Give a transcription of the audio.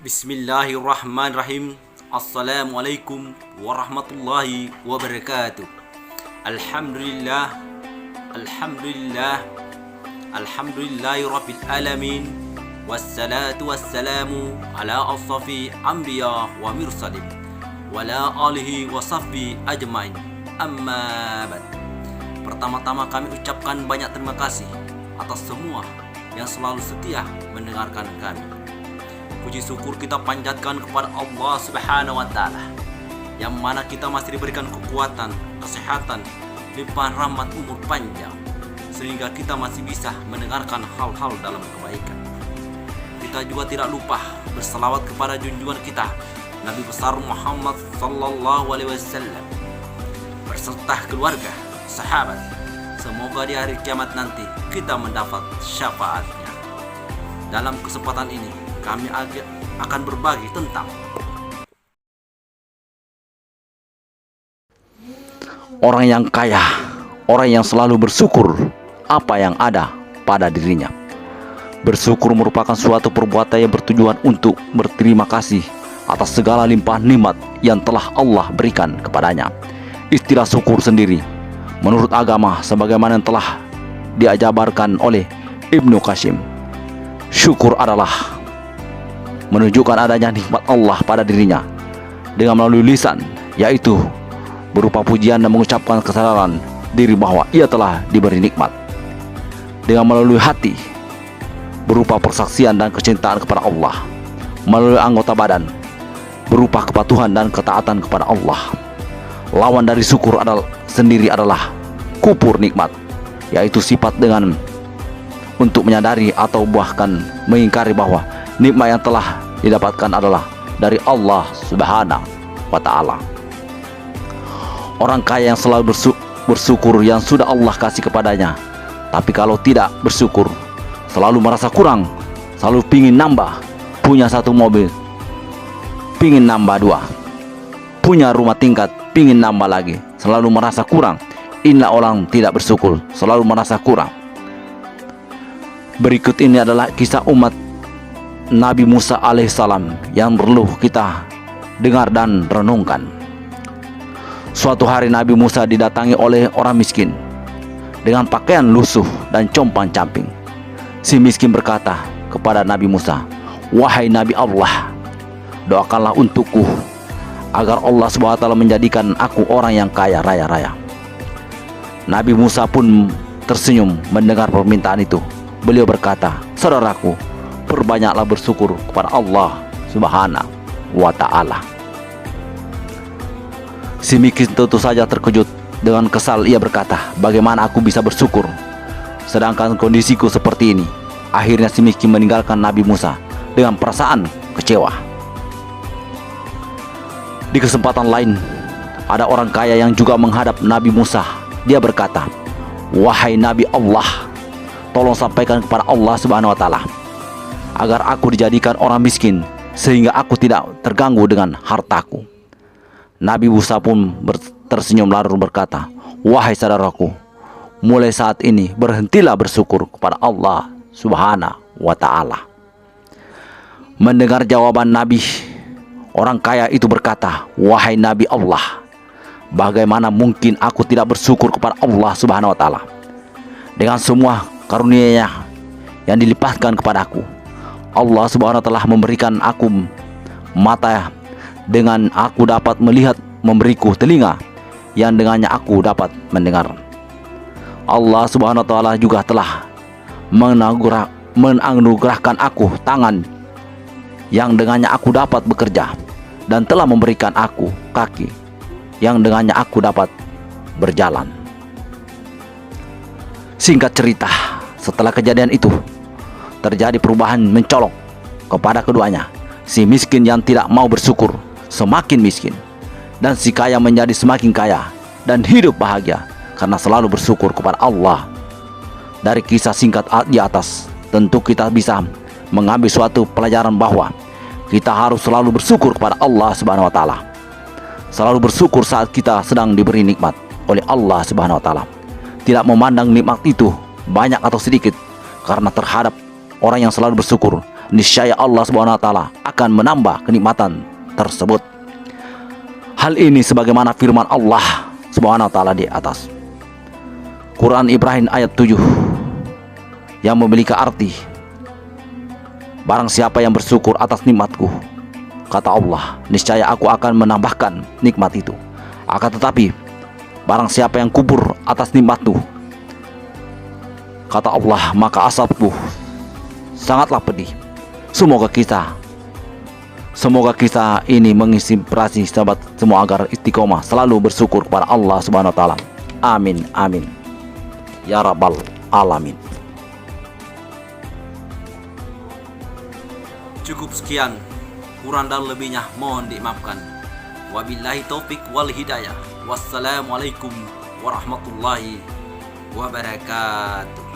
Bismillahirrahmanirrahim. Assalamualaikum warahmatullahi wabarakatuh. Alhamdulillah, Alhamdulillah, Alhamdulillahi rabbil alamin. Wassalatu wassalamu ala asrafi anbiya wa mursalin wala alihi wa sahbi ajmain. Amma ba'd. Pertama-tama kami ucapkan banyak terima kasih atas semua yang selalu setia mendengarkan kami. Puji syukur kita panjatkan kepada Allah Subhanahu wa Ta'ala, yang mana kita masih diberikan kekuatan, kesehatan, limpahan rahmat, umur panjang, sehingga kita masih bisa mendengarkan hal-hal dalam kebaikan. Kita juga tidak lupa berselawat kepada junjungan kita Nabi besar Muhammad sallallahu alaihi wasallam berserta keluarga, sahabat. Semoga di hari kiamat nanti kita mendapat syafaatnya. Dalam kesempatan ini kami akan berbagi tentang orang yang kaya, orang yang selalu bersyukur apa yang ada pada dirinya. Bersyukur merupakan suatu perbuatan yang bertujuan untuk berterima kasih atas segala limpahan nikmat yang telah Allah berikan kepadanya. Istilah syukur sendiri menurut agama sebagaimana yang telah diajarkan oleh Ibnu Qasim, syukur adalah menunjukkan adanya nikmat Allah pada dirinya dengan melalui lisan, yaitu berupa pujian dan mengucapkan kesadaran diri bahwa ia telah diberi nikmat. Dengan melalui hati, berupa persaksian dan kecintaan kepada Allah. Melalui anggota badan, berupa kepatuhan dan ketaatan kepada Allah. Lawan dari syukur sendiri adalah kufur nikmat, yaitu sifat dengan untuk menyadari atau bahkan mengingkari bahwa nikmat yang telah didapatkan adalah dari Allah Subhanahu wa Ta'ala. Orang kaya yang selalu bersyukur yang sudah Allah kasih kepadanya, tapi kalau tidak bersyukur, selalu merasa kurang, selalu pingin nambah. Punya satu mobil, pingin nambah dua. Punya rumah tingkat, pingin nambah lagi, selalu merasa kurang. Inilah orang tidak bersyukur, selalu merasa kurang. Berikut ini adalah kisah umat Nabi Musa alaihissalam yang perlu kita dengar dan renungkan. Suatu hari Nabi Musa didatangi oleh orang miskin dengan pakaian lusuh dan compang-camping. Si miskin berkata kepada Nabi Musa, "Wahai Nabi Allah, doakanlah untukku agar Allah SWT menjadikan aku orang yang kaya raya-raya." Nabi Musa pun tersenyum mendengar permintaan itu. Beliau berkata, "Saudaraku, perbanyaklah bersyukur kepada Allah Subhanahu wa Ta'ala." Si miskin tentu saja terkejut. Dengan kesal ia berkata, "Bagaimana aku bisa bersyukur sedangkan kondisiku seperti ini?" Akhirnya si miskin meninggalkan Nabi Musa dengan perasaan kecewa. Di kesempatan lain, ada orang kaya yang juga menghadap Nabi Musa. Dia berkata, "Wahai Nabi Allah, tolong sampaikan kepada Allah Subhanahu wa Ta'ala agar aku dijadikan orang miskin sehingga aku tidak terganggu dengan hartaku." Nabi Musa pun tersenyum lalu berkata, "Wahai saudaraku, mulai saat ini berhentilah bersyukur kepada Allah Subhanahu wa Ta'ala." Mendengar jawaban Nabi, orang kaya itu berkata, "Wahai Nabi Allah, bagaimana mungkin aku tidak bersyukur kepada Allah Subhanahu wa Ta'ala dengan semua karunia-Nya yang dilimpahkan kepadaku. Allah Subhanahu wa Ta'ala memberikan aku mata dengan aku dapat melihat, memberiku telinga yang dengannya aku dapat mendengar. Allah Subhanahu wa Ta'ala juga telah menganugerahkan aku tangan yang dengannya aku dapat bekerja, dan telah memberikan aku kaki yang dengannya aku dapat berjalan." Singkat cerita, setelah kejadian itu terjadi perubahan mencolok kepada keduanya. Si miskin yang tidak mau bersyukur semakin miskin, dan si kaya menjadi semakin kaya dan hidup bahagia karena selalu bersyukur kepada Allah. Dari kisah singkat di atas, tentu kita bisa mengambil suatu pelajaran bahwa kita harus selalu bersyukur kepada Allah Subhanahu wa Ta'ala. Selalu bersyukur saat kita sedang diberi nikmat oleh Allah Subhanahu wa Ta'ala. Tidak memandang nikmat itu banyak atau sedikit, karena terhadap orang yang selalu bersyukur niscaya Allah Subhanahu wa taala akan menambah kenikmatan tersebut. Hal ini sebagaimana firman Allah Subhanahu wa taala di atas. Quran Ibrahim ayat 7 yang memiliki arti, barang siapa yang bersyukur atas nikmatku, kata Allah, niscaya aku akan menambahkan nikmat itu. Akan tetapi barang siapa yang kubur atas nikmatku, kata Allah, maka azabku sangatlah pedih. Semoga kita ini menginspirasi sahabat semua agar istiqomah selalu bersyukur kepada Allah Subhanahu wa taala. Amin amin ya rabbal alamin. Cukup sekian, kurang dan lebihnya mohon dimaafkan. Wabillahi taufik wal hidayah. Wassalamualaikum warahmatullahi wabarakatuh.